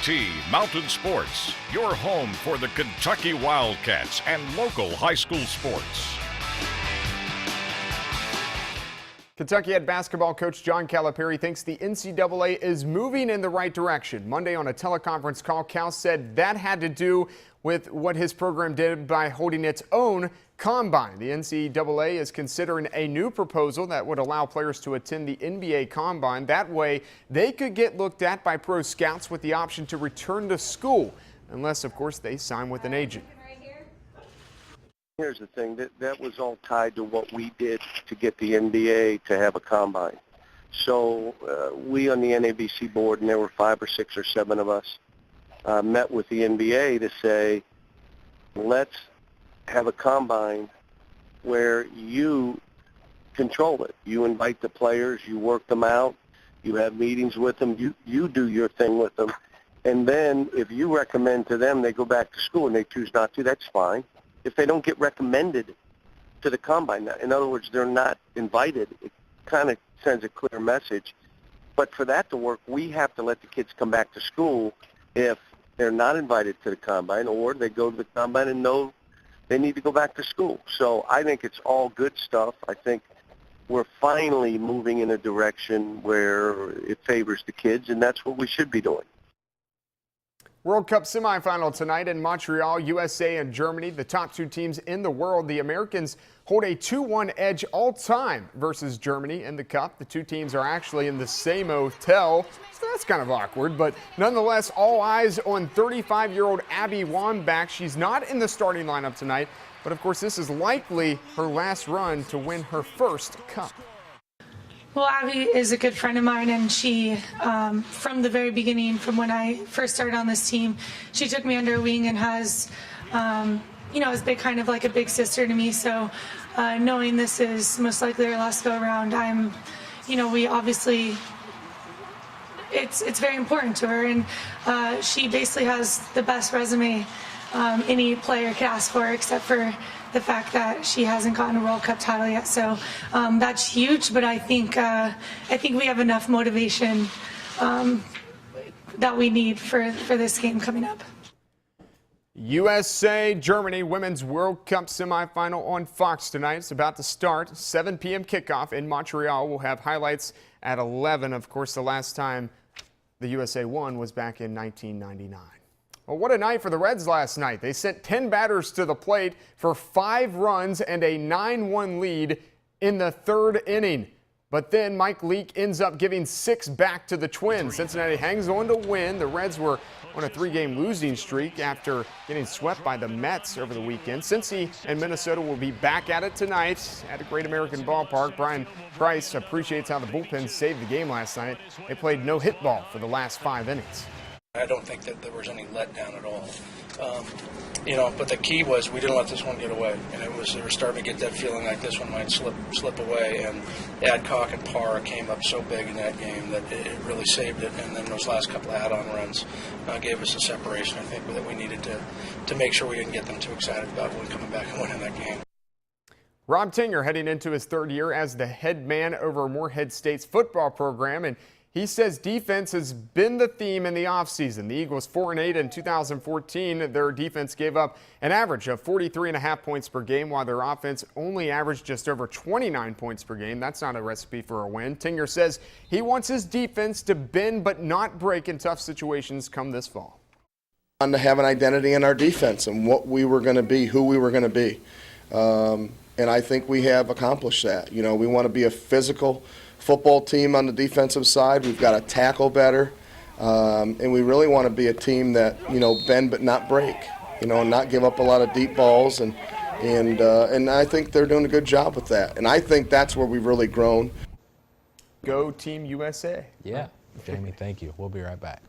WYMT Mountain Sports, your home for the Kentucky Wildcats and local high school sports. Kentucky head basketball coach John Calipari thinks the NCAA is moving in the right direction. Monday on a teleconference call, Cal said that had to do with what his program did by holding its own combine. The NCAA is considering a new proposal that would allow players to attend the NBA combine. That way, they could get looked at by pro scouts with the option to return to school, unless, of course, they sign with an agent. Here's the thing, that was all tied to what we did to get the NBA to have a combine. So we on the NABC board, and there were 5 or 6 or 7 of us, met with the NBA to say, let's have a combine where you control it. You invite the players, you work them out, you have meetings with them, you do your thing with them. And then if you recommend to them they go back to school and they choose not to, that's fine. If they don't get recommended to the combine, in other words, they're not invited, it kind of sends a clear message. But for that to work, we have to let the kids come back to school if they're not invited to the combine, or they go to the combine and know they need to go back to school. So I think it's all good stuff. I think we're finally moving in a direction where it favors the kids, and that's what we should be doing. World Cup semifinal tonight in Montreal, USA and Germany, the top 2 teams in the world. The Americans hold a 2-1 edge all time versus Germany in the Cup. The 2 teams are actually in the same hotel, so that's kind of awkward. But nonetheless, all eyes on 35-year-old Abby Wambach. She's not in the starting lineup tonight, but of course this is likely her last run to win her first Cup. Well, Abby is a good friend of mine, and she, from the very beginning, from when I first started on this team, she took me under her wing and has, has been kind of like a big sister to me. So knowing this is most likely her last go around, we obviously, it's very important to her, and she basically has the best resume any player could ask for, except for the fact that she hasn't gotten a World Cup title yet. So that's huge, but I think we have enough motivation that we need for this game coming up. USA Germany Women's World Cup semifinal on Fox tonight. It's about to start. 7 p.m. kickoff in Montreal. We'll have highlights at 11. Of course, the last time the USA won was back in 1999. Well, what a night for the Reds last night. They sent 10 batters to the plate for 5 runs and a 9-1 lead in the 3rd inning. But then Mike Leake ends up giving 6 back to the Twins. Cincinnati hangs on to win. The Reds were on a 3-game losing streak after getting swept by the Mets over the weekend. Cincy and Minnesota will be back at it tonight at a Great American Ballpark. Brian Price appreciates how the bullpen saved the game last night. They played no-hit ball for the last 5 innings. I don't think that there was any letdown at all. But the key was we didn't let this one get away. And they were starting to get that feeling like this one might slip away. And Adcock and Parr came up so big in that game that it really saved it. And then those last couple of add-on runs gave us a separation, I think, that we needed to make sure we didn't get them too excited about when coming back and winning that game. Rob Tinger heading into his 3rd year as the head man over Morehead State's football program, and he says defense has been the theme in the offseason. The Eagles 4-8 in 2014. Their defense gave up an average of 43.5 points per game, while their offense only averaged just over 29 points per game. That's not a recipe for a win. Tinger says he wants his defense to bend but not break in tough situations come this fall. To have an identity in our defense and what we were going to be, who we were going to be. And I think we have accomplished that. We want to be a physical football team on the defensive side. We've got to tackle better, and we really want to be a team that bend but not break, not give up a lot of deep balls, and I think they're doing a good job with that. And I think that's where we've really grown. Go Team USA. Yeah, Jamie, thank you. We'll be right back.